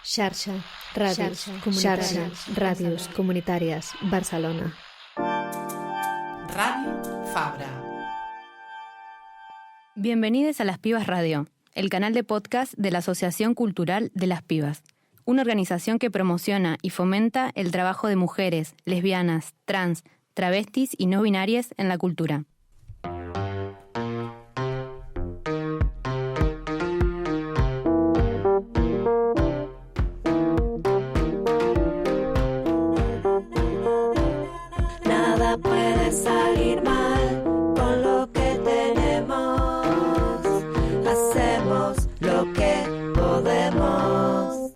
Xarxa, ràdios comunitàries, Barcelona. Radio Fabra. Bienvenidos a Las Pibas Radio, el canal de podcast de la Asociación Cultural de las Pibas, una organización que promociona y fomenta el trabajo de mujeres, lesbianas, trans, travestis y no binarias en la cultura. Nada puede salir mal con lo que tenemos. Hacemos lo que podemos.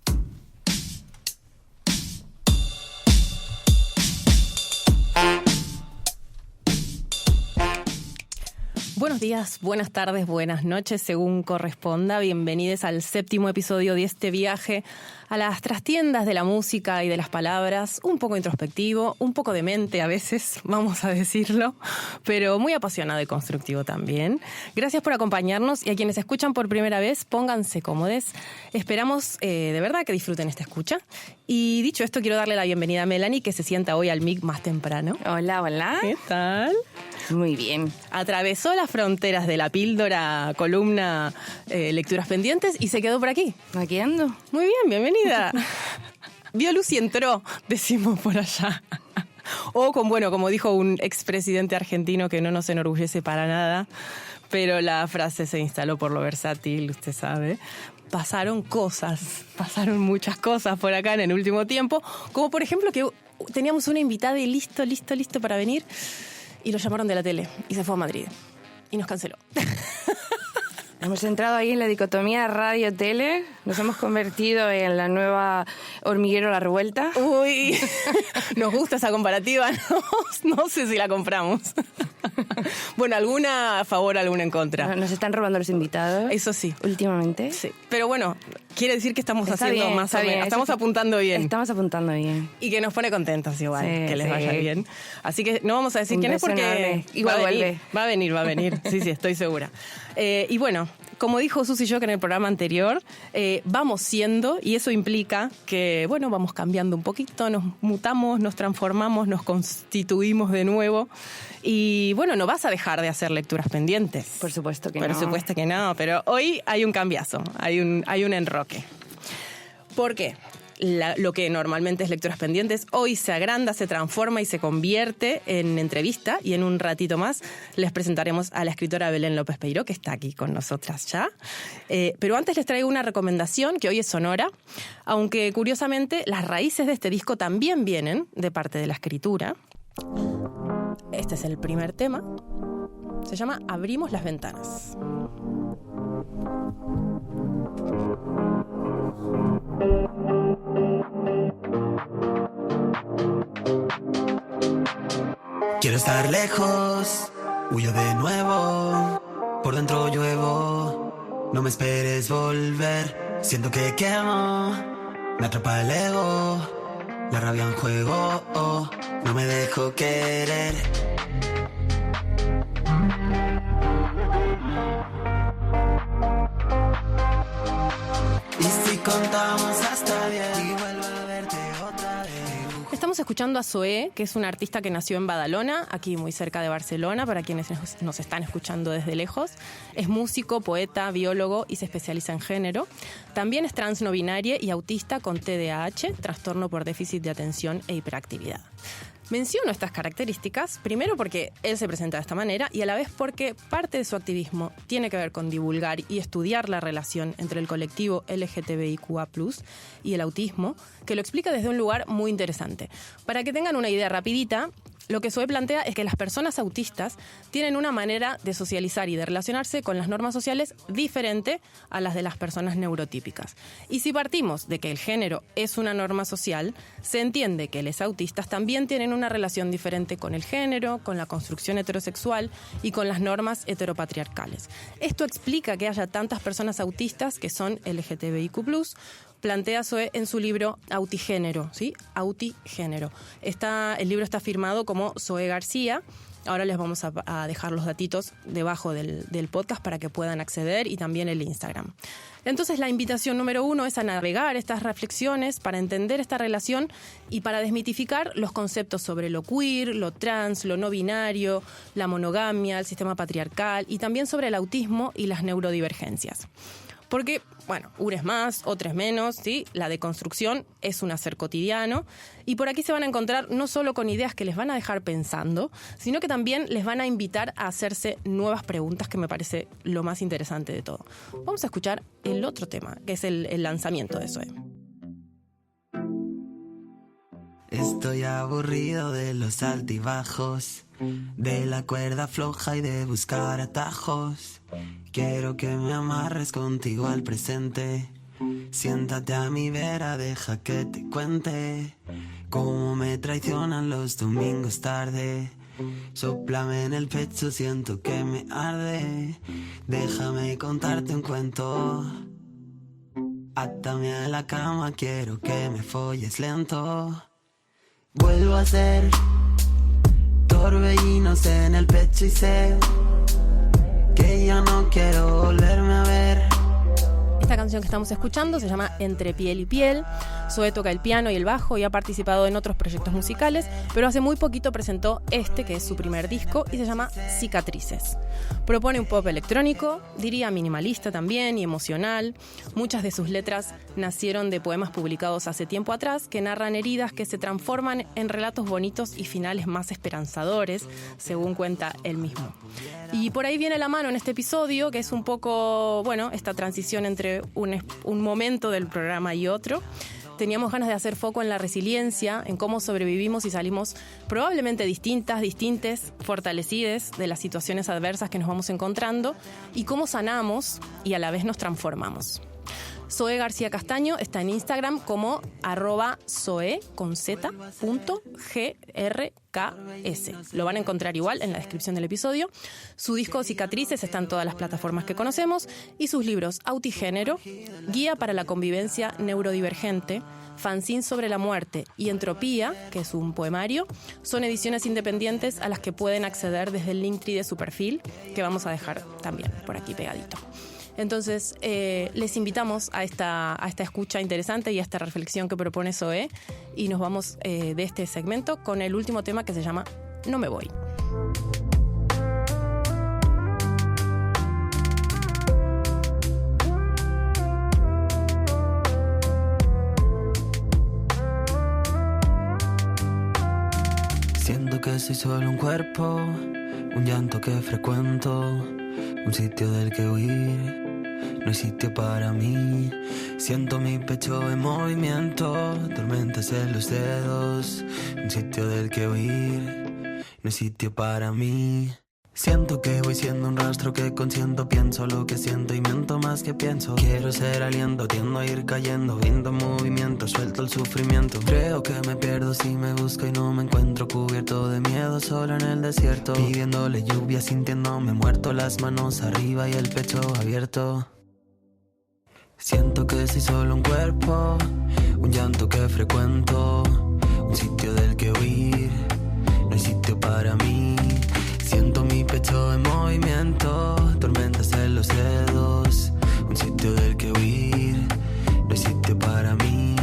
Buenos días, buenas tardes, buenas noches, según corresponda. Bienvenidos al 7º episodio de este viaje a las trastiendas de la música y de las palabras, un poco introspectivo, un poco demente a veces, vamos a decirlo, pero muy apasionado y constructivo también. Gracias por acompañarnos y a quienes escuchan por primera vez, pónganse cómodos. Esperamos de verdad que disfruten esta escucha. Y dicho esto, quiero darle la bienvenida a Melanie, que se sienta hoy al mic más temprano. Hola, hola. ¿Qué tal? Muy bien. Atravesó las fronteras de la píldora, columna Lecturas Pendientes y se quedó por aquí. Aquí ando. Muy bien, bienvenida. Vio luz y entró, decimos por allá. O como dijo un expresidente argentino que no nos enorgullece para nada, pero la frase se instaló por lo versátil, usted sabe. Pasaron muchas cosas por acá en el último tiempo, como por ejemplo que teníamos una invitada y listo para venir. Y lo llamaron de la tele y se fue a Madrid. Y nos canceló. Hemos entrado ahí en la dicotomía radio-tele. Nos hemos convertido en la nueva Hormiguero La Revuelta. Uy, nos gusta esa comparativa. No sé si la compramos. Bueno, alguna a favor, alguna en contra. Nos están robando los invitados. Eso sí. Últimamente. Sí. Pero bueno, quiere decir que estamos haciendo bien, más o menos. Estamos apuntando bien. Estamos apuntando bien. Y que nos pone contentos igual, Sí, que les sí. vaya bien. Así que no vamos a decir Un quién es beso porque enorme. Igual vuelve. Va a venir. Sí, estoy segura. Y bueno, como dijo Susi y yo que en el programa anterior, vamos siendo, y eso implica que, bueno, vamos cambiando un poquito, nos mutamos, nos transformamos, nos constituimos de nuevo. Y bueno, no vas a dejar de hacer lecturas pendientes. Por supuesto que no. Por supuesto que no, pero hoy hay un cambiazo, hay un enroque. ¿Por qué? Lo que normalmente es lecturas pendientes, hoy se agranda, se transforma y se convierte en entrevista, y en un ratito más les presentaremos a la escritora Belén López Peiró, que está aquí con nosotras ya. Pero antes les traigo una recomendación que hoy es sonora, aunque curiosamente las raíces de este disco también vienen de parte de la escritura. Este es el primer tema, se llama Abrimos las ventanas. Quiero estar lejos, huyo de nuevo, por dentro lluevo, no me esperes volver, siento que quemo, me atrapa el ego, la rabia en juego, no me dejo querer. Y si contamos hasta 10 y vuelvo a verte otra vez. Estamos escuchando a Zoé, que es una artista que nació en Badalona, aquí muy cerca de Barcelona, para quienes nos están escuchando desde lejos. Es músico, poeta, biólogo y se especializa en género. También es trans no binaria y autista con TDAH, trastorno por déficit de atención e hiperactividad. Menciono estas características, primero porque él se presenta de esta manera y a la vez porque parte de su activismo tiene que ver con divulgar y estudiar la relación entre el colectivo LGTBIQA+ y el autismo, que lo explica desde un lugar muy interesante. Para que tengan una idea rapidita, lo que Zoé plantea es que las personas autistas tienen una manera de socializar y de relacionarse con las normas sociales diferente a las de las personas neurotípicas. Y si partimos de que el género es una norma social, se entiende que los autistas también tienen una relación diferente con el género, con la construcción heterosexual y con las normas heteropatriarcales. Esto explica que haya tantas personas autistas que son LGTBIQ+, plantea Zoé en su libro Autigénero, ¿sí? Autigénero. El libro está firmado como Zoé García Ahora les vamos a dejar los datitos debajo del podcast para que puedan acceder y también el Instagram. Entonces la invitación número 1 es a navegar estas reflexiones para entender esta relación y para desmitificar los conceptos sobre lo queer, lo trans, lo no binario, la monogamia, el sistema patriarcal y también sobre el autismo y las neurodivergencias. Porque, bueno, uno es más, otro es menos, ¿sí? La deconstrucción es un hacer cotidiano y por aquí se van a encontrar no solo con ideas que les van a dejar pensando, sino que también les van a invitar a hacerse nuevas preguntas, que me parece lo más interesante de todo. Vamos a escuchar el otro tema, que es el lanzamiento de Zoe. Estoy aburrido de los altibajos, de la cuerda floja y de buscar atajos. Quiero que me amarres contigo al presente. Siéntate a mi vera, deja que te cuente cómo me traicionan los domingos tarde. Sóplame en el pecho, siento que me arde. Déjame contarte un cuento. Átame a la cama, quiero que me folles lento. Vuelvo a ser torbellinos en el pecho y sé que ya no quiero volverme a ver. Esta canción que estamos escuchando se llama Entre piel y piel. Zoe toca el piano y el bajo y ha participado en otros proyectos musicales, pero hace muy poquito presentó este, que es su primer disco, y se llama Cicatrices. Propone un pop electrónico, diría minimalista también y emocional. Muchas de sus letras nacieron de poemas publicados hace tiempo atrás que narran heridas que se transforman en relatos bonitos y finales más esperanzadores, según cuenta él mismo. Y por ahí viene la mano en este episodio, que es un poco, bueno, esta transición entre un momento del programa y otro. Teníamos ganas de hacer foco en la resiliencia, en cómo sobrevivimos y salimos probablemente distintes, fortalecidas de las situaciones adversas que nos vamos encontrando y cómo sanamos y a la vez nos transformamos. Zoe García Castaño está en Instagram como @zoe.grks. Lo van a encontrar igual en la descripción del episodio. Su disco Cicatrices está en todas las plataformas que conocemos y sus libros Autigénero, Guía para la Convivencia Neurodivergente, Fanzine sobre la Muerte y Entropía, que es un poemario, son ediciones independientes a las que pueden acceder desde el Linktree de su perfil, que vamos a dejar también por aquí pegadito. Entonces, les invitamos a esta escucha interesante y a esta reflexión que propone Zoe, y nos vamos de este segmento con el último tema, que se llama No me voy. Siento que soy solo un cuerpo, un llanto que frecuento, un sitio del que huir. No hay sitio para mí. Siento mi pecho en movimiento, tormentas en los dedos, un sitio del que huir. No hay sitio para mí. Siento que voy siendo un rastro que consiento, pienso lo que siento y miento más que pienso. Quiero ser aliento, tiendo a ir cayendo, viendo movimiento, suelto el sufrimiento. Creo que me pierdo si me busco y no me encuentro, cubierto de miedo, solo en el desierto, pidiéndole lluvia, sintiéndome muerto, las manos arriba y el pecho abierto. Siento que soy solo un cuerpo, un llanto que frecuento, un sitio del que huir. No hay sitio para mí. Siento mi pecho en movimiento, tormentas en los dedos, un sitio del que huir. No hay sitio para mí.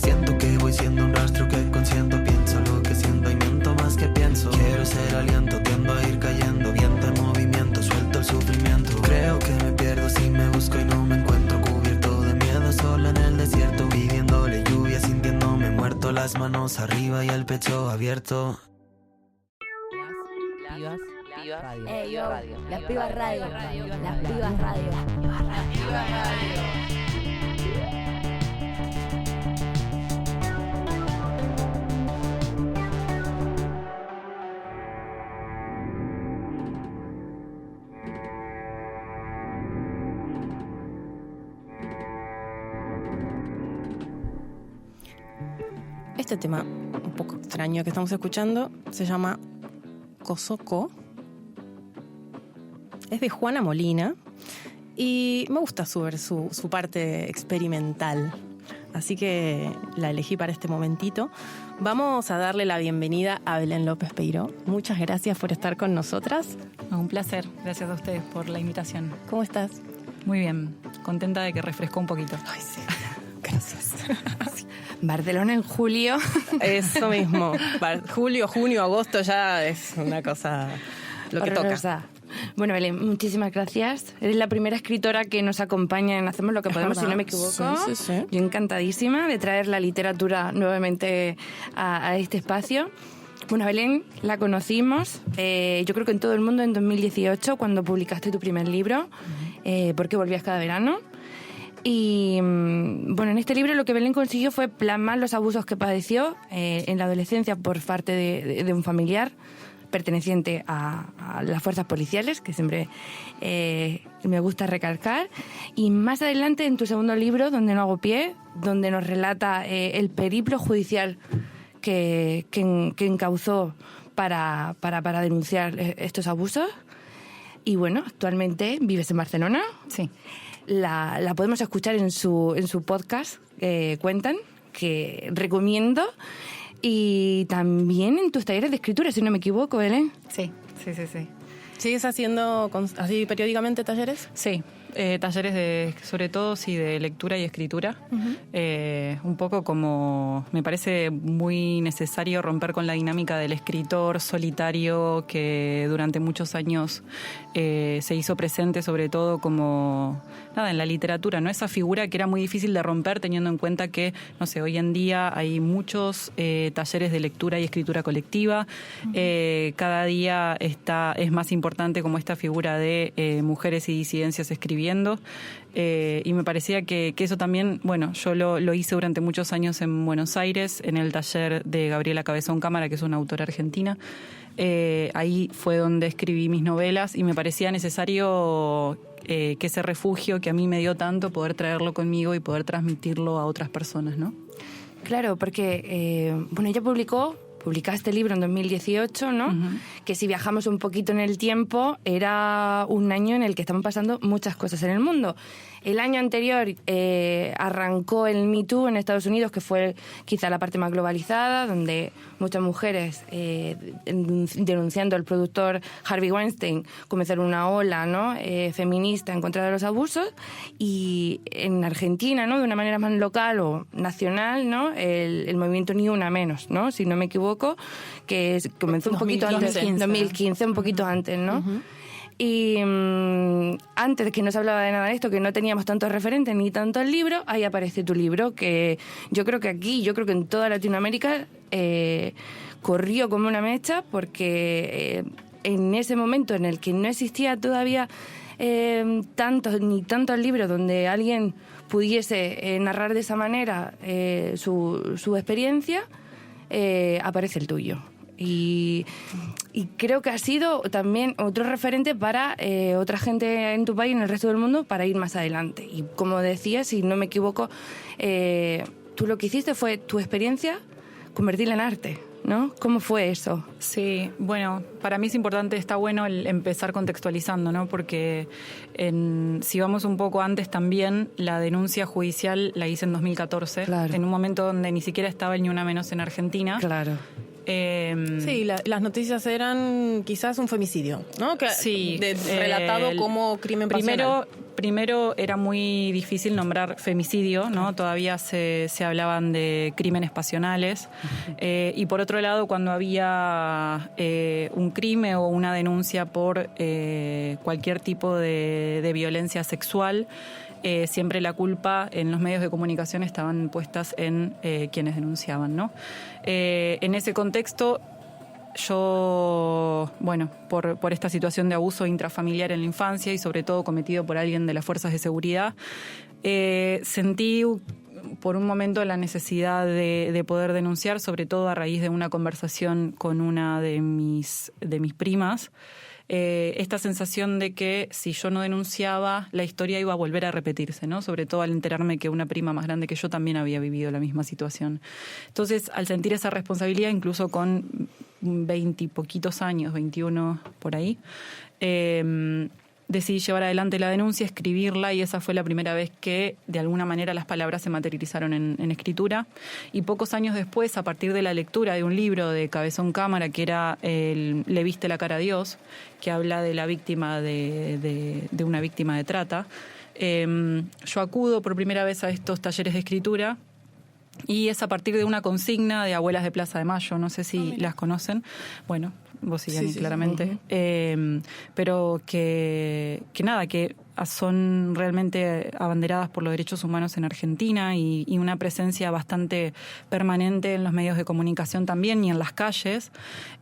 Siento que voy siendo un rastro que consiento, pienso lo que siento y miento más que pienso. Quiero ser aliento, tiendo a ir cayendo, viento en movimiento, suelto el sufrimiento. Creo que me pierdo si me busco y no me encuentro, cubierto de miedo, solo en el desierto, pidiéndole lluvia, sintiéndome muerto, las manos arriba y el pecho abierto. Hey, yo, las pibas radio, las pibas radio. Este tema un poco extraño que estamos escuchando se llama Cosoco. Es de Juana Molina y me gusta su parte experimental. así que la elegí para este momentito. Vamos a darle la bienvenida a Belén López Peiró. Muchas gracias por estar con nosotras. Un placer, gracias a ustedes por la invitación. ¿Cómo estás? Muy bien, contenta de que refrescó un poquito. Ay, sí, gracias. Barcelona en julio. Eso mismo. Julio, junio, agosto ya es una cosa lo que horrorosa. toca. Bueno, Belén, muchísimas gracias. Eres la primera escritora que nos acompaña en Hacemos lo que podemos, si no me equivoco. Sí. Yo encantadísima de traer la literatura nuevamente a este espacio. Bueno, Belén la conocimos, yo creo que en todo el mundo en 2018, cuando publicaste tu primer libro, ¿Por qué volvías cada verano? Y bueno, en este libro lo que Belén consiguió fue plasmar los abusos que padeció en la adolescencia por parte de un familiar perteneciente a las fuerzas policiales, que siempre me gusta recalcar. Y más adelante, en tu segundo libro, Donde no hago pie, donde nos relata el periplo judicial que encauzó para denunciar estos abusos. Y bueno, actualmente vives en Barcelona. Sí. La podemos escuchar en su podcast, Cuentan, que recomiendo. Y también en tus talleres de escritura, si no me equivoco, Belén. Sí. ¿Sigues haciendo así periódicamente talleres? Sí, talleres sobre todo de lectura y escritura. Un poco como me parece muy necesario romper con la dinámica del escritor solitario que durante muchos años se hizo presente, sobre todo como en la literatura, ¿no? Esa figura que era muy difícil de romper, teniendo en cuenta que, no sé, hoy en día hay muchos talleres de lectura y escritura colectiva. Cada día es más importante como esta figura de mujeres y disidencias escribiendo. Y me parecía que eso también, bueno, yo lo hice durante muchos años en Buenos Aires, en el taller de Gabriela Cabezón Cámara, que es una autora argentina. Ahí fue donde escribí mis novelas y me parecía necesario que ese refugio que a mí me dio tanto, poder traerlo conmigo y poder transmitirlo a otras personas, ¿no? Claro, porque, bueno, ella publicaste el libro en 2018, ¿no? Uh-huh. Que si viajamos un poquito en el tiempo, era un año en el que estaban pasando muchas cosas en el mundo. El año anterior arrancó el Me Too en Estados Unidos, que fue quizá la parte más globalizada, donde muchas mujeres denunciando al productor Harvey Weinstein comenzaron una ola, ¿no? Feminista en contra de los abusos. Y en Argentina, ¿no? De una manera más local o nacional, ¿no? El movimiento Ni Una Menos, ¿no? Si no me equivoco, que comenzó un poquito antes, 2015, un poquito antes, ¿no? Uh-huh. Y antes de que no se hablaba de nada de esto, que no teníamos tantos referentes ni tanto el libro, ahí aparece tu libro, que yo creo que en toda Latinoamérica corrió como una mecha, porque en ese momento en el que no existía todavía tanto el libro donde alguien pudiese narrar de esa manera su experiencia, aparece el tuyo. Y creo que ha sido también otro referente para otra gente en tu país y en el resto del mundo para ir más adelante. Y como decía, si no me equivoco, tú lo que hiciste fue tu experiencia convertirla en arte, ¿no? ¿Cómo fue eso? Sí, bueno, para mí es importante, está bueno el empezar contextualizando, ¿no? Porque si vamos un poco antes también, la denuncia judicial la hice en 2014, claro. En un momento donde ni siquiera estaba el Ni Una Menos en Argentina. Claro. Sí, las noticias eran quizás un femicidio, ¿no? Sí. Relatado como crimen pasional. Primero era muy difícil nombrar femicidio, ¿no? Todavía se hablaban de crímenes pasionales. Y por otro lado, cuando había un crimen o una denuncia por cualquier tipo de violencia sexual, siempre la culpa en los medios de comunicación estaban puestas en quienes denunciaban, ¿no? En ese contexto, yo, bueno, por esta situación de abuso intrafamiliar en la infancia y sobre todo cometido por alguien de las fuerzas de seguridad, sentí por un momento la necesidad de poder denunciar, sobre todo a raíz de una conversación con una de mis primas. Esta sensación de que si yo no denunciaba, la historia iba a volver a repetirse, ¿no? Sobre todo al enterarme que una prima más grande que yo también había vivido la misma situación. Entonces, al sentir esa responsabilidad, incluso con 20 y poquitos años, 21 por ahí, decidí llevar adelante la denuncia, escribirla, y esa fue la primera vez que de alguna manera las palabras se materializaron en escritura. Y pocos años después, a partir de la lectura de un libro de Cabezón Cámara, que era Le viste la cara a Dios, que habla de la víctima de una víctima de trata, yo acudo por primera vez a estos talleres de escritura. Y es a partir de una consigna de Abuelas de Plaza de Mayo, no sé si las conocen. Bueno, vos sí, Ani, claramente. Pero que nada, que son realmente abanderadas por los derechos humanos en Argentina y una presencia bastante permanente en los medios de comunicación también y en las calles.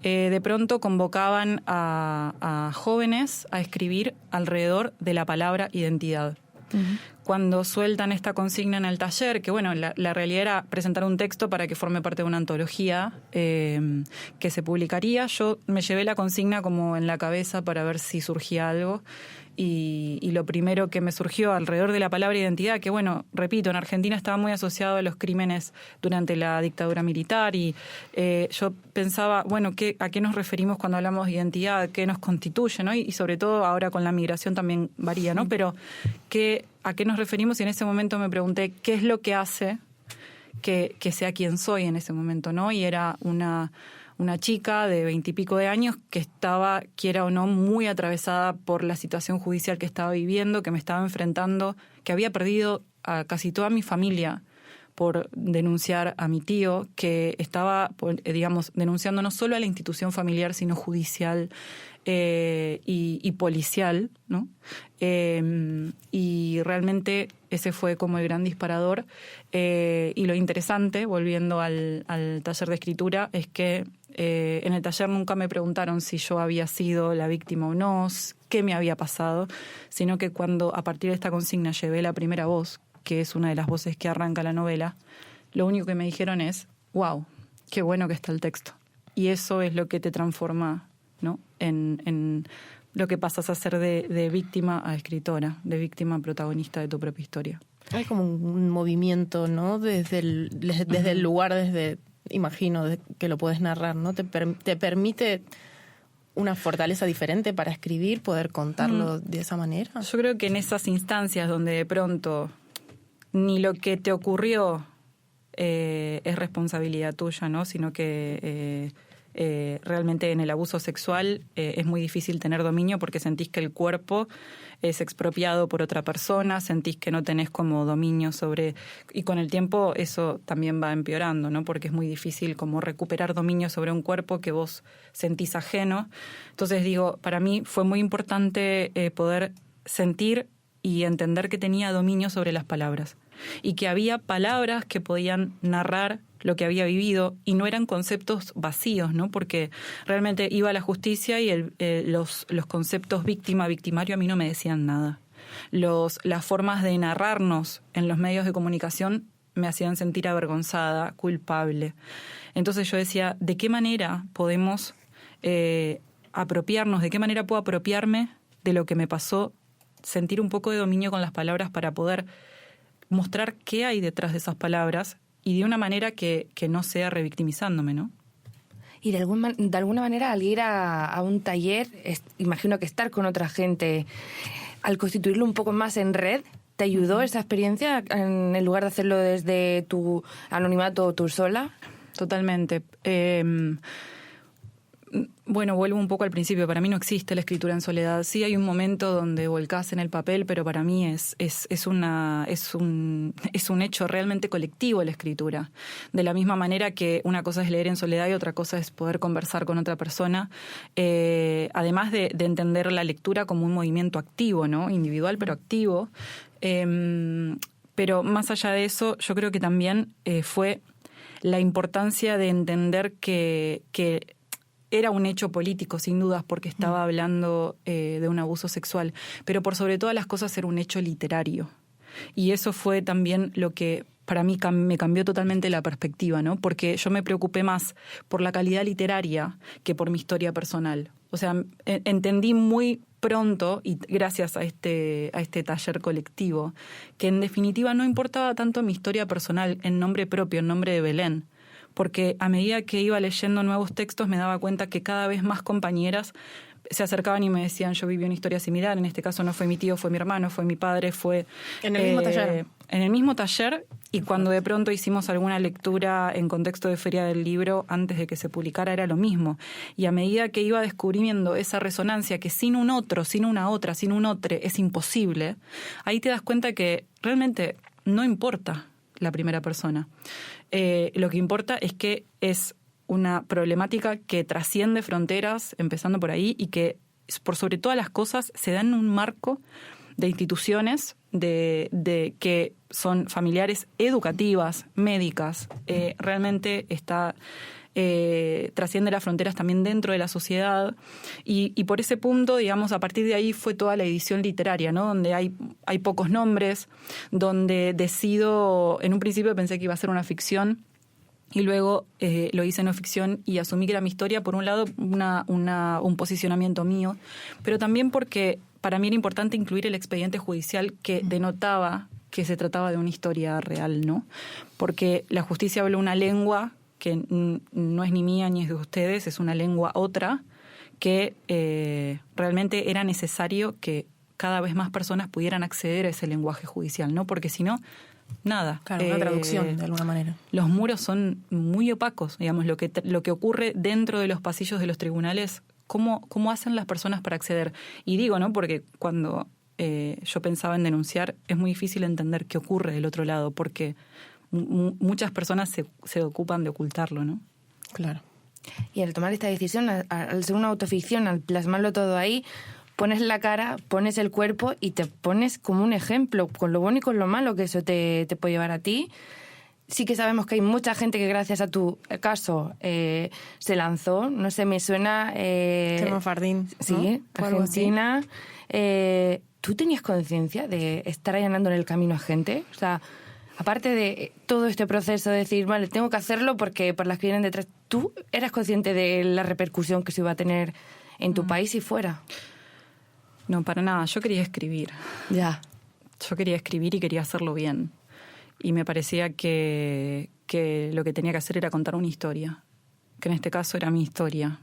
De pronto convocaban a jóvenes a escribir alrededor de la palabra identidad. Cuando sueltan esta consigna en el taller, que bueno, la realidad era presentar un texto para que forme parte de una antología que se publicaría, yo me llevé la consigna como en la cabeza para ver si surgía algo. Y lo primero que me surgió alrededor de la palabra identidad, que bueno, repito, en Argentina estaba muy asociado a los crímenes durante la dictadura militar, y yo pensaba, bueno, ¿a qué nos referimos cuando hablamos de identidad? ¿Qué nos constituye? ¿No? Y sobre todo ahora con la migración también varía, ¿no? Pero ¿a qué nos referimos? Y en ese momento me pregunté, ¿qué es lo que hace que sea quien soy en ese momento, ¿no? Y era una chica de 20 y pico de años que estaba, quiera o no, muy atravesada por la situación judicial que estaba viviendo, que me estaba enfrentando, que había perdido a casi toda mi familia por denunciar a mi tío, que estaba, digamos, denunciando no solo a la institución familiar, sino judicial y policial, ¿no? Y realmente ese fue como el gran disparador. Y lo interesante, volviendo al taller de escritura, es que en el taller nunca me preguntaron si yo había sido la víctima o no, qué me había pasado, sino que cuando a partir de esta consigna llevé la primera voz, que es una de las voces que arranca la novela, lo único que me dijeron es, wow, qué bueno que está el texto. Y eso es lo que te transforma, ¿no? En lo que pasas a ser de víctima a escritora, de víctima a protagonista de tu propia historia. Hay como un movimiento, ¿no? Desde el lugar, imagino, que lo puedes narrar, ¿no? Te permite una fortaleza diferente para escribir, poder contarlo de esa manera. Yo creo que en esas instancias donde de pronto ni lo que te ocurrió es responsabilidad tuya, ¿no? Sino que realmente en el abuso sexual es muy difícil tener dominio porque sentís que el cuerpo es expropiado por otra persona, sentís que no tenés como dominio sobre... Y con el tiempo eso también va empeorando, ¿no? Porque es muy difícil como recuperar dominio sobre un cuerpo que vos sentís ajeno. Entonces digo, para mí fue muy importante poder sentir y entender que tenía dominio sobre las palabras y que había palabras que podían narrar lo que había vivido y no eran conceptos vacíos, ¿no? Porque realmente iba a la justicia y los conceptos víctima, victimario a mí no me decían nada. Las formas de narrarnos en los medios de comunicación me hacían sentir avergonzada, culpable. Entonces yo decía, ¿de qué manera podemos apropiarnos? ¿De qué manera puedo apropiarme de lo que me pasó? Sentir un poco de dominio con las palabras para poder mostrar qué hay detrás de esas palabras y de una manera que no sea revictimizándome, ¿no? Y de alguna manera al ir a un taller, imagino que estar con otra gente, al constituirlo un poco más en red, ¿te ayudó esa experiencia en lugar de hacerlo desde tu anonimato o tú sola? Totalmente. Bueno, vuelvo un poco al principio. Para mí no existe la escritura en soledad. Sí hay un momento donde volcás en el papel, pero para mí es un hecho realmente colectivo la escritura. De la misma manera que una cosa es leer en soledad y otra cosa es poder conversar con otra persona. Además de entender la lectura como un movimiento activo, ¿no? Individual, pero activo. Pero más allá de eso, yo creo que también fue la importancia de entender que era un hecho político, sin dudas, porque estaba hablando de un abuso sexual, pero por sobre todas las cosas era un hecho literario. Y eso fue también lo que para mí me cambió totalmente la perspectiva, ¿no? Porque yo me preocupé más por la calidad literaria que por mi historia personal. O sea, entendí muy pronto, y gracias a este taller colectivo, que en definitiva no importaba tanto mi historia personal en nombre propio, en nombre de Belén, porque a medida que iba leyendo nuevos textos me daba cuenta que cada vez más compañeras se acercaban y me decían, yo viví una historia similar, en este caso no fue mi tío, fue mi hermano, fue mi padre, fue... En el mismo taller. En el mismo taller, y cuando de pronto hicimos alguna lectura en contexto de Feria del Libro, antes de que se publicara, era lo mismo. Y a medida que iba descubriendo esa resonancia, que sin un otro, sin una otra, sin un otro, es imposible, ahí te das cuenta que realmente no importa la primera persona. Lo que importa es que es una problemática que trasciende fronteras, empezando por ahí, y que por sobre todas las cosas se da en un marco de instituciones de que son familiares, educativas, médicas. Realmente está trasciende las fronteras también dentro de la sociedad, y por ese punto, digamos, a partir de ahí fue toda la edición literaria, ¿no? Donde hay pocos nombres, donde decido, en un principio pensé que iba a ser una ficción, y luego lo hice no ficción y asumí que era mi historia, por un lado un posicionamiento mío, pero también porque para mí era importante incluir el expediente judicial que denotaba que se trataba de una historia real, ¿no? Porque la justicia habla una lengua que no es ni mía ni es de ustedes, es una lengua otra, que realmente era necesario que cada vez más personas pudieran acceder a ese lenguaje judicial, ¿no? Porque si no, nada. Claro, una traducción de alguna manera. Los muros son muy opacos, digamos, lo que ocurre dentro de los pasillos de los tribunales, cómo hacen las personas para acceder. Y digo, ¿no? Porque cuando yo pensaba en denunciar, es muy difícil entender qué ocurre del otro lado, porque muchas personas se ocupan de ocultarlo, ¿no? Claro. Y al tomar esta decisión, al ser una autoficción, al plasmarlo todo ahí, pones la cara, pones el cuerpo y te pones como un ejemplo, con lo bueno y con lo malo que eso te puede llevar a ti. Sí que sabemos que hay mucha gente que gracias a tu caso se lanzó. No sé, me suena... Gemma Fardín, ¿no? Sí, Argentina. ¿Tú tenías conciencia de estar allanando en el camino a gente? O sea, aparte de todo este proceso de decir, vale, tengo que hacerlo porque por las que vienen detrás, ¿tú eras consciente de la repercusión que se iba a tener en tu país y fuera? No, para nada. Yo quería escribir. Ya. Yo quería escribir y quería hacerlo bien. Y me parecía que lo que tenía que hacer era contar una historia, que en este caso era mi historia.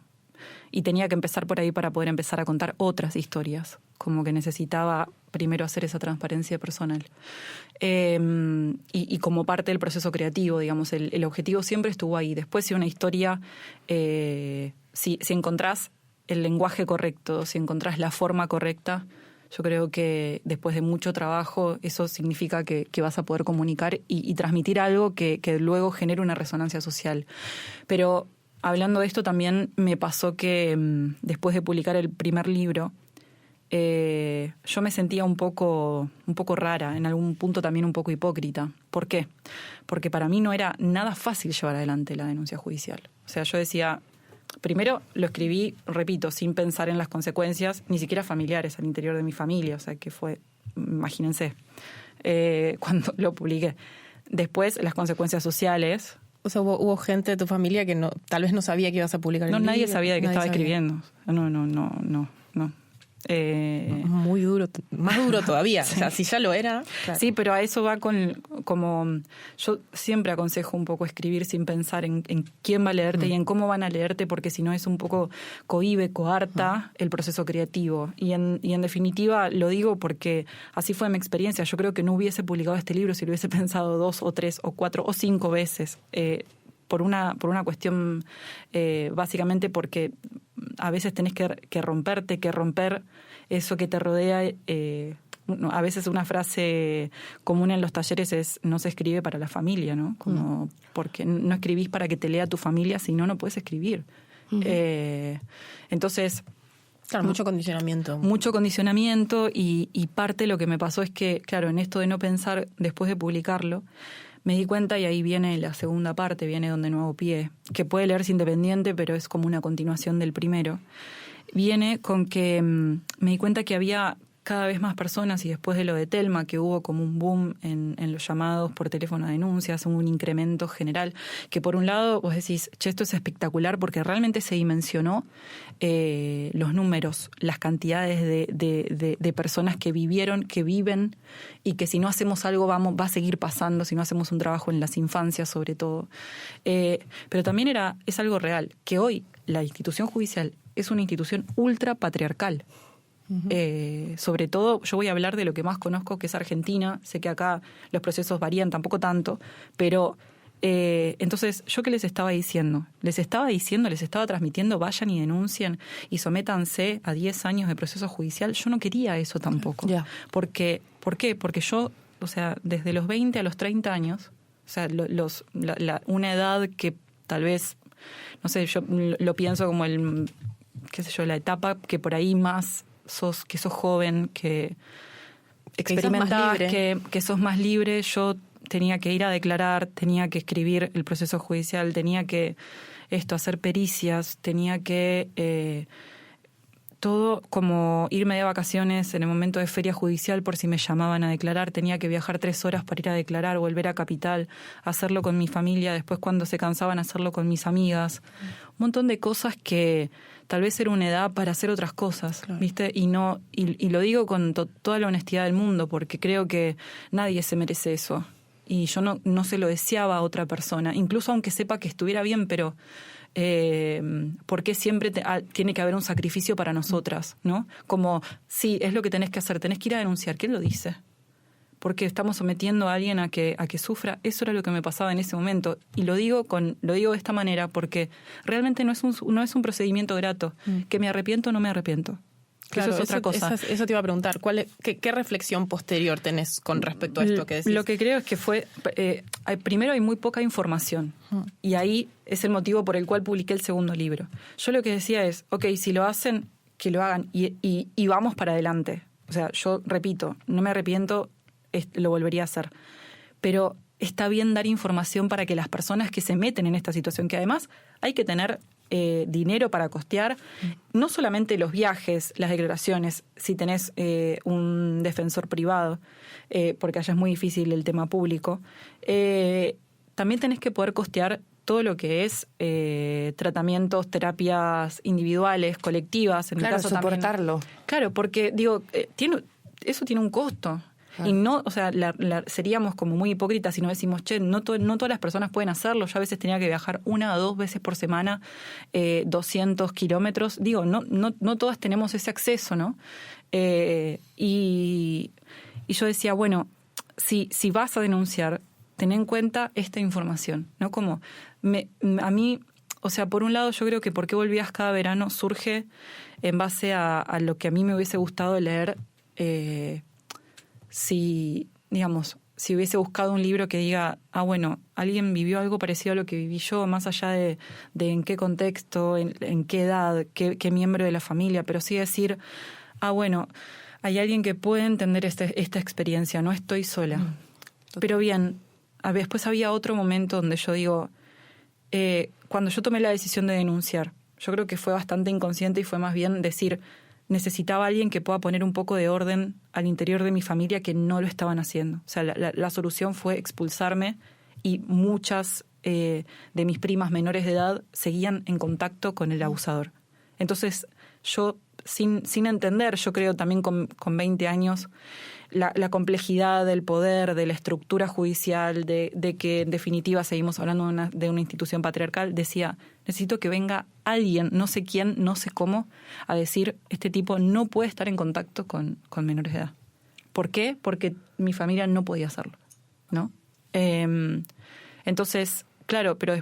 Y tenía que empezar por ahí para poder empezar a contar otras historias, como que necesitaba primero hacer esa transparencia personal. Y como parte del proceso creativo, digamos, el objetivo siempre estuvo ahí. Después, si una historia, si encontrás el lenguaje correcto, si encontrás la forma correcta, yo creo que después de mucho trabajo eso significa que vas a poder comunicar y transmitir algo que luego genere una resonancia social. Pero hablando de esto también me pasó que después de publicar el primer libro, yo me sentía un poco rara, en algún punto también un poco hipócrita. ¿Por qué? Porque para mí no era nada fácil llevar adelante la denuncia judicial. O sea, yo decía... Primero lo escribí, repito, sin pensar en las consecuencias, ni siquiera familiares al interior de mi familia, o sea que fue, imagínense, cuando lo publiqué. Después las consecuencias sociales. O sea, hubo gente de tu familia que tal vez no sabía que ibas a publicar el libro. No, nadie sabía de qué estaba escribiendo. No. Muy duro, más duro todavía. Sí. O sea, si ya lo era. Claro. Sí, pero a eso va como yo siempre aconsejo un poco escribir sin pensar en quién va a leerte y en cómo van a leerte, porque si no es un poco coarta el proceso creativo. Y en definitiva lo digo porque así fue mi experiencia. Yo creo que no hubiese publicado este libro si lo hubiese pensado 2 o 3 o 4 o 5 veces. Por una cuestión, básicamente porque a veces tenés que romper eso que te rodea. A veces una frase común en los talleres es: no se escribe para la familia, ¿no? Como porque no escribís para que te lea tu familia, si no puedes escribir. Entonces... Claro, mucho condicionamiento. Mucho condicionamiento y parte de lo que me pasó es que, claro, en esto de no pensar después de publicarlo, me di cuenta, y ahí viene la segunda parte, viene Donde no hago pie, que puede leerse independiente, pero es como una continuación del primero. Viene con que me di cuenta que había cada vez más personas, y después de lo de Telma, que hubo como un boom en los llamados por teléfono a denuncias, un incremento general, que por un lado vos decís, che, esto es espectacular porque realmente se dimensionó los números, las cantidades de personas que vivieron, que viven, y que si no hacemos algo va a seguir pasando, si no hacemos un trabajo en las infancias sobre todo. Pero también es algo real, que hoy la institución judicial es una institución ultra patriarcal. Sobre todo, yo voy a hablar de lo que más conozco, que es Argentina. Sé que acá los procesos varían, tampoco tanto, pero entonces, ¿yo qué les estaba diciendo? Les estaba transmitiendo, vayan y denuncien y sométanse a 10 años de proceso judicial. Yo no quería eso tampoco. Yeah. ¿Por qué? Porque yo, o sea, desde los 20 a los 30 años, o sea, una edad que tal vez, no sé, yo lo pienso como la etapa que por ahí más sos joven, que experimentás, que sos más libre. Yo tenía que ir a declarar, tenía que escribir el proceso judicial, tenía que hacer pericias, tenía que todo como irme de vacaciones en el momento de feria judicial por si me llamaban a declarar, tenía que viajar 3 horas para ir a declarar, volver a Capital, hacerlo con mi familia, después cuando se cansaban hacerlo con mis amigas. Un montón de cosas que tal vez era una edad para hacer otras cosas, claro. ¿Viste? Y lo digo con toda la honestidad del mundo, porque creo que nadie se merece eso. Y yo no se lo deseaba a otra persona, incluso aunque sepa que estuviera bien, pero ¿por qué siempre tiene que haber un sacrificio para nosotras? ¿No? Como, sí, es lo que tenés que hacer, tenés que ir a denunciar. ¿Quién lo dice? Porque estamos sometiendo a alguien a que sufra. Eso era lo que me pasaba en ese momento. Y lo digo de esta manera porque realmente no es un procedimiento grato. Que me arrepiento o no me arrepiento. Claro, eso es otra cosa. Eso te iba a preguntar. ¿Qué reflexión posterior tenés con respecto a esto que decís? Lo que creo es que primero hay muy poca información. Y ahí es el motivo por el cual publiqué el segundo libro. Yo lo que decía es, si lo hacen, que lo hagan y vamos para adelante. O sea, yo repito, no me arrepiento, lo volvería a hacer. Pero está bien dar información para que las personas que se meten en esta situación, que además hay que tener dinero para costear, no solamente los viajes, las declaraciones, si tenés un defensor privado, porque allá es muy difícil el tema público, también tenés que poder costear todo lo que es tratamientos, terapias individuales, colectivas. En el caso soportarlo. También, claro, porque digo, eso tiene un costo. Ah. Y no, o sea, seríamos como muy hipócritas si no decimos, no todas las personas pueden hacerlo. Yo a veces tenía que viajar 1 o 2 veces por semana, 200 kilómetros. Digo, no todas tenemos ese acceso, ¿no? Y yo decía, bueno, si vas a denunciar, ten en cuenta esta información, ¿no? Como a mí, o sea, por un lado yo creo que por qué volvías cada verano surge en base a lo que a mí me hubiese gustado leer. Si hubiese buscado un libro que diga, bueno, alguien vivió algo parecido a lo que viví yo, más allá de en qué contexto, en qué edad, qué miembro de la familia, pero sí decir, bueno, hay alguien que puede entender esta experiencia, no estoy sola. Pero bien, después había otro momento donde yo digo, cuando yo tomé la decisión de denunciar, yo creo que fue bastante inconsciente y fue más bien decir, necesitaba a alguien que pueda poner un poco de orden al interior de mi familia que no lo estaban haciendo. O sea, la solución fue expulsarme y muchas de mis primas menores de edad seguían en contacto con el abusador. Entonces, yo, sin entender, yo creo también con 20 años, la complejidad del poder, de la estructura judicial, de que en definitiva seguimos hablando de una institución patriarcal, decía, necesito que venga alguien, no sé quién, no sé cómo, a decir, este tipo no puede estar en contacto con menores de edad. ¿Por qué? Porque mi familia no podía hacerlo, ¿no? Entonces, claro, pero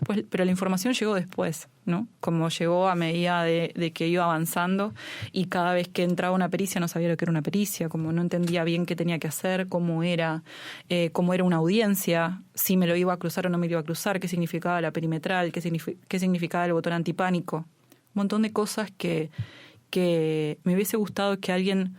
la información llegó después, ¿no? Como llegó a medida de que iba avanzando y cada vez que entraba una pericia no sabía lo que era una pericia, como no entendía bien qué tenía que hacer, cómo era una audiencia, si me lo iba a cruzar o no me lo iba a cruzar, qué significaba la perimetral, qué significaba el botón antipánico. Un montón de cosas que me hubiese gustado que alguien,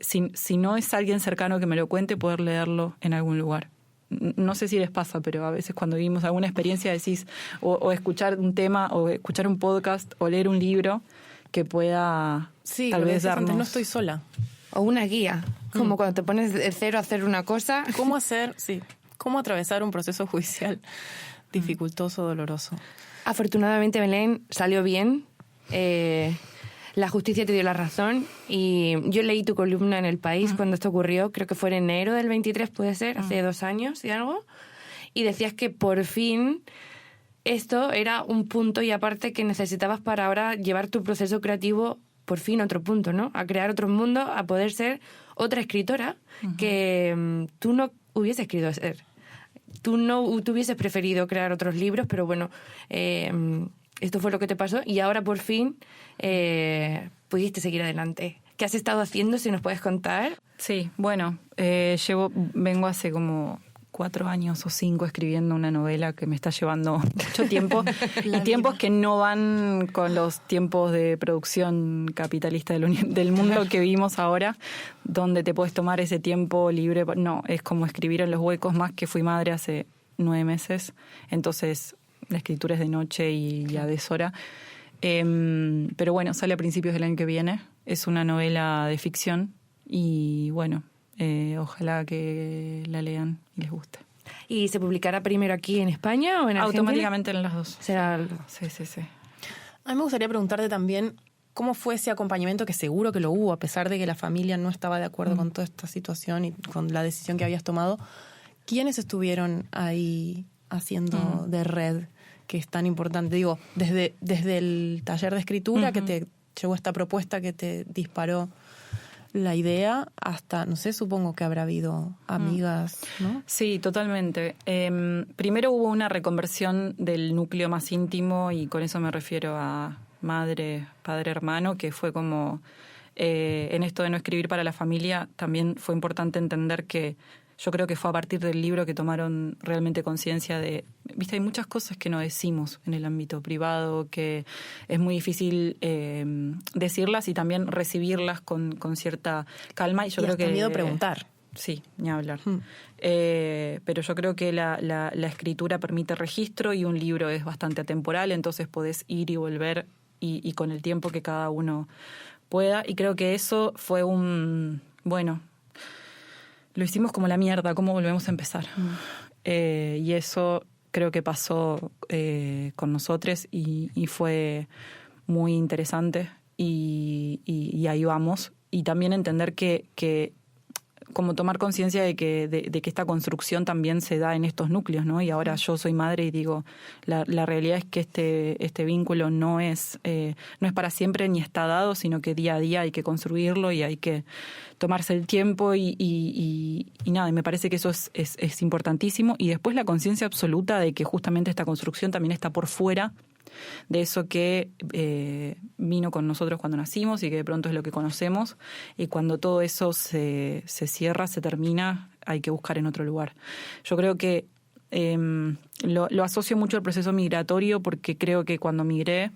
si no es alguien cercano que me lo cuente, poder leerlo en algún lugar. No sé si les pasa, pero a veces cuando vivimos alguna experiencia decís, o escuchar un tema, o escuchar un podcast, o leer un libro que pueda tal vez darnos... No estoy sola. O una guía, como cuando te pones de cero a hacer una cosa. ¿Cómo atravesar un proceso judicial dificultoso, doloroso? Afortunadamente, Belén, salió bien. La justicia te dio la razón y yo leí tu columna en El País cuando esto ocurrió, creo que fue en enero del 23, puede ser, hace 2 años y algo, y decías que por fin esto era un punto y aparte que necesitabas para ahora llevar tu proceso creativo por fin a otro punto, ¿no? A crear otro mundo, a poder ser otra escritora que tú no hubieses querido ser. Tú hubieses preferido crear otros libros, pero bueno, esto fue lo que te pasó y ahora por fin pudiste seguir adelante. ¿Qué has estado haciendo, si nos puedes contar? Sí, bueno, vengo hace como 4 años o 5 escribiendo una novela que me está llevando mucho tiempo y tiempos que no van con los tiempos de producción capitalista del mundo que vivimos ahora, donde te puedes tomar ese tiempo libre. No, es como escribir en los huecos, más que fui madre hace 9 meses, entonces la escritura es de noche y a deshora. Pero bueno, sale a principios del año que viene, es una novela de ficción y bueno, ojalá que la lean y les guste. ¿Y se publicará primero aquí en España o en Argentina? Automáticamente en las dos. Será... Sí. A mí me gustaría preguntarte también cómo fue ese acompañamiento, que seguro que lo hubo, a pesar de que la familia no estaba de acuerdo con toda esta situación y con la decisión que habías tomado. ¿Quiénes estuvieron ahí haciendo de red, que es tan importante? Digo, desde el taller de escritura que te llegó esta propuesta que te disparó la idea, hasta, no sé, supongo que habrá habido amigas, ¿no? Sí, totalmente. Primero hubo una reconversión del núcleo más íntimo y con eso me refiero a madre, padre, hermano, que fue como, en esto de no escribir para la familia, también fue importante entender que yo creo que fue a partir del libro que tomaron realmente conciencia de... Viste, hay muchas cosas que no decimos en el ámbito privado, que es muy difícil decirlas y también recibirlas con cierta calma. Y yo creo que miedo a preguntar. Sí, ni hablar. Pero yo creo que la escritura permite registro y un libro es bastante atemporal, entonces podés ir y volver y con el tiempo que cada uno pueda. Y creo que eso fue bueno, lo hicimos como la mierda, ¿cómo volvemos a empezar? Y eso creo que pasó con nosotros y fue muy interesante y ahí vamos. Y también entender que como tomar conciencia de que esta construcción también se da en estos núcleos, ¿no? Y ahora yo soy madre y digo, la realidad es que este vínculo no es para siempre ni está dado, sino que día a día hay que construirlo y hay que tomarse el tiempo y nada, y me parece que eso es importantísimo. Y después la conciencia absoluta de que justamente esta construcción también está por fuera de eso que vino con nosotros cuando nacimos y que de pronto es lo que conocemos, y cuando todo eso se cierra, se termina, hay que buscar en otro lugar. Yo creo que lo asocio mucho al proceso migratorio, porque creo que cuando migré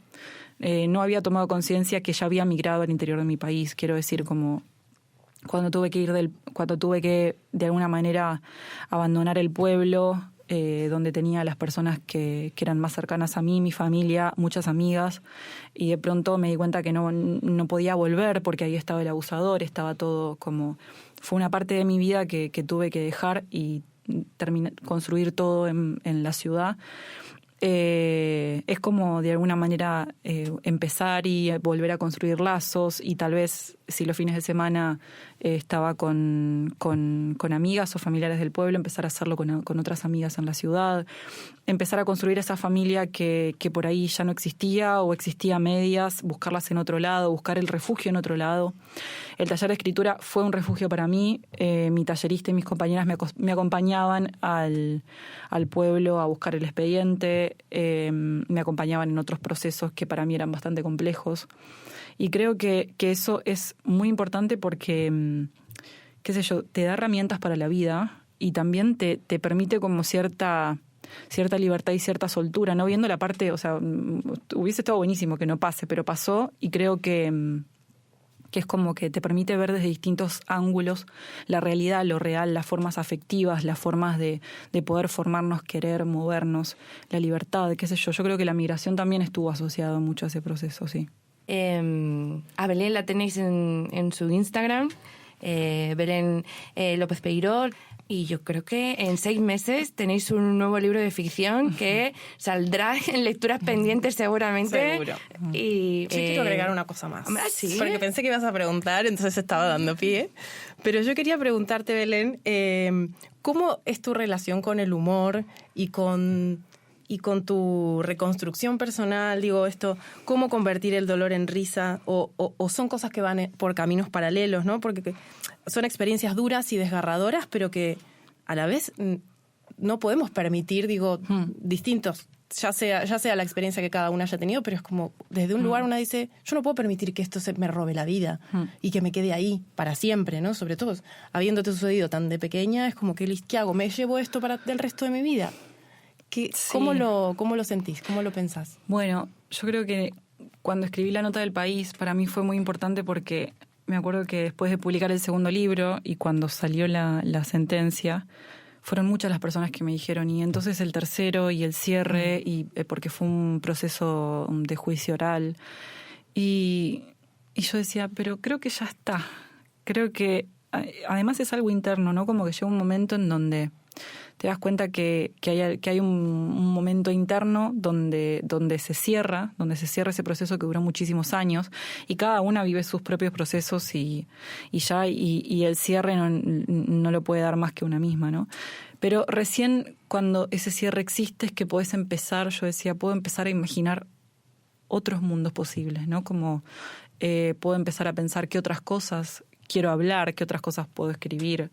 no había tomado conciencia que ya había migrado al interior de mi país. Quiero decir, como cuando tuve que de alguna manera abandonar el pueblo, donde tenía las personas que eran más cercanas a mí, mi familia, muchas amigas, y de pronto me di cuenta que no podía volver porque ahí estaba el abusador, estaba todo como... Fue una parte de mi vida que tuve que dejar y construir todo en la ciudad. Es como de alguna manera empezar y volver a construir lazos, y tal vez si los fines de semana estaba con amigas o familiares del pueblo, empezar a hacerlo con otras amigas en la ciudad, empezar a construir esa familia que por ahí ya no existía o existía a medias, buscarlas en otro lado, buscar el refugio en otro lado. El taller de escritura fue un refugio para mí. Mi tallerista y mis compañeras me acompañaban al pueblo a buscar el expediente, me acompañaban en otros procesos que para mí eran bastante complejos. Y creo que eso es muy importante porque, qué sé yo, te da herramientas para la vida y también te permite como cierta libertad y cierta soltura, no viendo la parte, o sea, hubiese estado buenísimo que no pase, pero pasó, y creo que es como que te permite ver desde distintos ángulos la realidad, lo real, las formas afectivas, las formas de poder formarnos, querer, movernos, la libertad, qué sé yo. Yo creo que la migración también estuvo asociada mucho a ese proceso, sí. A Belén la tenéis en su Instagram, Belén López Peiró, y yo creo que en 6 meses tenéis un nuevo libro de ficción que saldrá en lecturas pendientes seguramente. Seguro. Y, yo quiero agregar una cosa más. ¿Sí? Porque pensé que ibas a preguntar, entonces estaba dando pie. Pero yo quería preguntarte, Belén, ¿cómo es tu relación con el humor y con Y con tu reconstrucción personal, digo esto, ¿cómo convertir el dolor en risa? O son cosas que van por caminos paralelos, ¿no? Porque son experiencias duras y desgarradoras, pero que a la vez no podemos permitir, distintos, ya sea la experiencia que cada una haya tenido, pero es como desde un lugar una dice, yo no puedo permitir que esto me robe la vida y que me quede ahí para siempre, ¿no? Sobre todo, habiéndote sucedido tan de pequeña, es como que, ¿qué hago? ¿Me llevo esto para el resto de mi vida? ¿Cómo lo sentís? ¿Cómo lo pensás? Bueno, yo creo que cuando escribí la nota del País, para mí fue muy importante porque me acuerdo que después de publicar el segundo libro y cuando salió la sentencia, fueron muchas las personas que me dijeron, y entonces el tercero y el cierre, y porque fue un proceso de juicio oral. Y yo decía, pero creo que ya está. Creo que además es algo interno, ¿no? Como que llega un momento en donde te das cuenta que hay un momento interno donde se cierra ese proceso que duró muchísimos años, y cada una vive sus propios procesos y el cierre no lo puede dar más que una misma, ¿no? Pero recién cuando ese cierre existe es que podés empezar, yo decía, puedo empezar a imaginar otros mundos posibles, ¿no? Como puedo empezar a pensar qué otras cosas quiero hablar, qué otras cosas puedo escribir,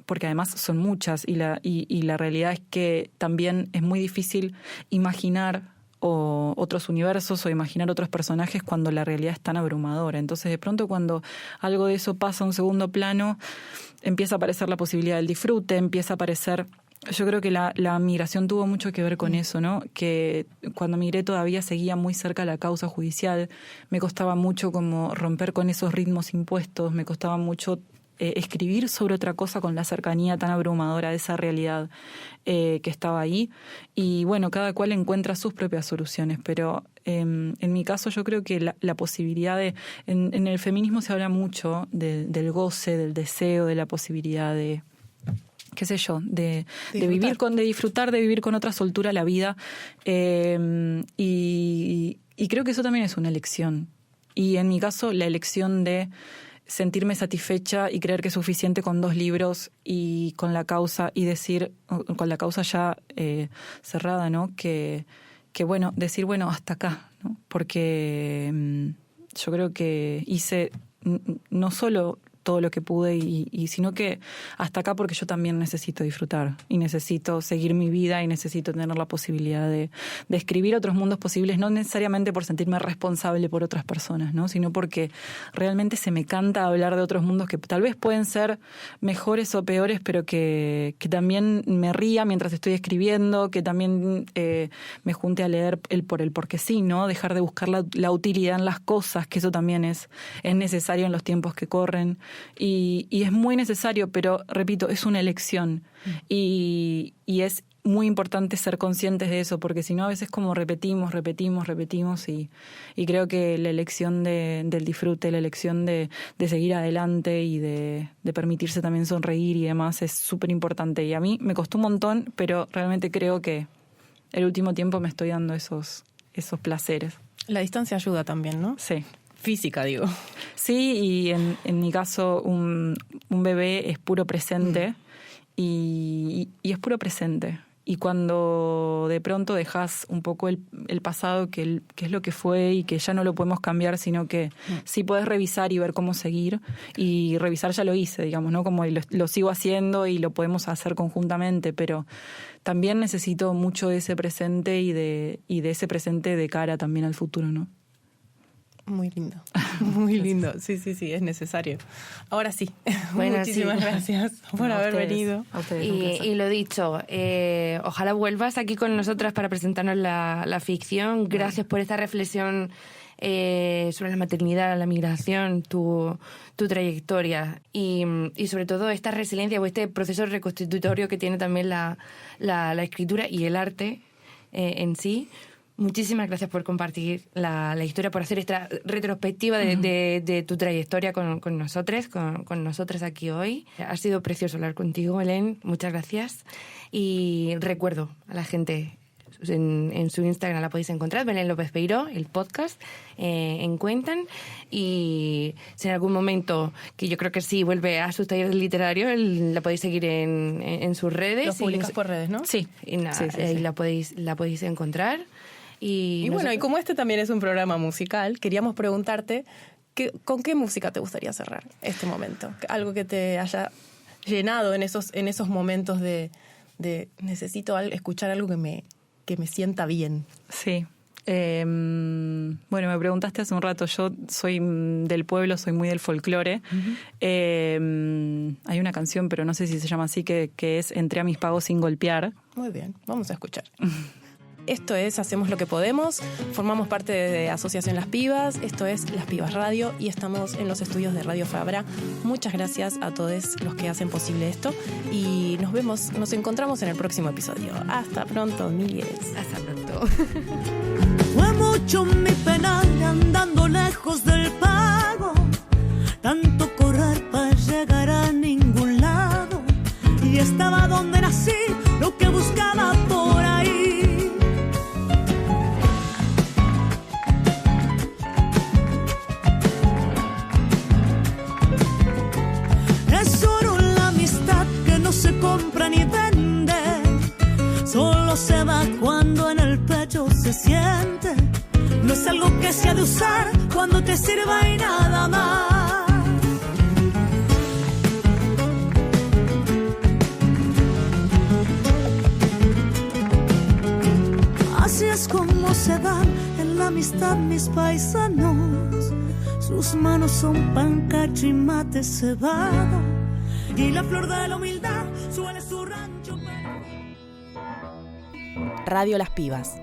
porque además son muchas y la realidad es que también es muy difícil imaginar otros universos o imaginar otros personajes cuando la realidad es tan abrumadora. Entonces, de pronto, cuando algo de eso pasa a un segundo plano, empieza a aparecer la posibilidad del disfrute, empieza a aparecer... Yo creo que la migración tuvo mucho que ver con eso, ¿no? Que cuando migré todavía seguía muy cerca la causa judicial, me costaba mucho como romper con esos ritmos impuestos, me costaba mucho escribir sobre otra cosa con la cercanía tan abrumadora de esa realidad que estaba ahí. Y bueno, cada cual encuentra sus propias soluciones, pero en mi caso yo creo que la posibilidad de... En el feminismo se habla mucho del goce, del deseo, de la posibilidad de... qué sé yo, de disfrutar, de vivir con otra soltura la vida. Y creo que eso también es una elección. Y en mi caso, la elección de sentirme satisfecha y creer que es suficiente con 2 libros y con la causa, y decir, con la causa ya cerrada, ¿no? Que bueno, decir, bueno, hasta acá, ¿no? Porque yo creo que hice no solo todo lo que pude, sino que hasta acá, porque yo también necesito disfrutar y necesito seguir mi vida y necesito tener la posibilidad de escribir otros mundos posibles, no necesariamente por sentirme responsable por otras personas, ¿no? Sino porque realmente se me canta hablar de otros mundos que tal vez pueden ser mejores o peores, pero que también me ría mientras estoy escribiendo, que también me junte a leer porque sí, ¿no? Dejar de buscar la utilidad en las cosas, que eso también es necesario en los tiempos que corren. Y es muy necesario, pero repito, es una elección y es muy importante ser conscientes de eso, porque si no a veces como repetimos y creo que la elección del disfrute, la elección de seguir adelante y de permitirse también sonreír y demás es súper importante, y a mí me costó un montón, pero realmente creo que el último tiempo me estoy dando esos placeres. La distancia ayuda también, ¿no? Sí. Física, digo. Sí, y en mi caso un bebé es puro presente y es puro presente. Y cuando de pronto dejas un poco el pasado, que es lo que fue y que ya no lo podemos cambiar, sino que sí podés revisar y ver cómo seguir. Y revisar ya lo hice, digamos, ¿no? Como lo sigo haciendo y lo podemos hacer conjuntamente, pero también necesito mucho de ese presente y de ese presente de cara también al futuro, ¿no? Muy lindo, muy lindo. Sí, es necesario. Ahora sí, bueno, muchísimas gracias por haber venido. Y lo dicho, ojalá vuelvas aquí con nosotras para presentarnos la ficción. Gracias por esta reflexión sobre la maternidad, la migración, tu trayectoria y sobre todo esta resiliencia o este proceso reconstitutorio que tiene también la escritura y el arte en sí. Muchísimas gracias por compartir la historia, por hacer esta retrospectiva de tu trayectoria con nosotras aquí hoy. Ha sido precioso hablar contigo, Helen. Muchas gracias. Y recuerdo a la gente, en su Instagram la podéis encontrar, Belén López Peiró, el podcast, en Cuentan. Y si en algún momento, que yo creo que sí, vuelve a sus talleres literarios, la podéis seguir en sus redes. Los publicas por redes, ¿no? Sí, y nada, Sí. ahí la podéis encontrar. Y bueno, y como este también es un programa musical, queríamos preguntarte, ¿con qué música te gustaría cerrar este momento? Algo que te haya llenado en esos momentos de necesito escuchar algo que me sienta bien. Sí. Bueno, me preguntaste hace un rato, yo soy del pueblo, soy muy del folclore. Hay una canción, pero no sé si se llama así, que es Entré a mis pagos sin golpear. Muy bien, vamos a escuchar. Esto es Hacemos lo que podemos, formamos parte de Asociación Las Pibas, esto es Las Pibas Radio y estamos en los estudios de Radio Fabra. Muchas gracias a todos los que hacen posible esto y nos encontramos en el próximo episodio. Hasta pronto, Miguel. hasta pronto. Fue mucho mi penal andando lejos del pago, tanto correr para llegar a ningún lado, y estaba donde nací, lo que buscaba por ahí. Es oro la amistad que no se compra ni vende, solo se va cuando en el pecho se siente. No es algo que se ha de usar cuando te sirva y nada más. Así es como se dan en la amistad mis paisanos. Sus manos son pan, cacho y mate cebado, y la flor de la humildad suele su rancho. Radio Las Pibas.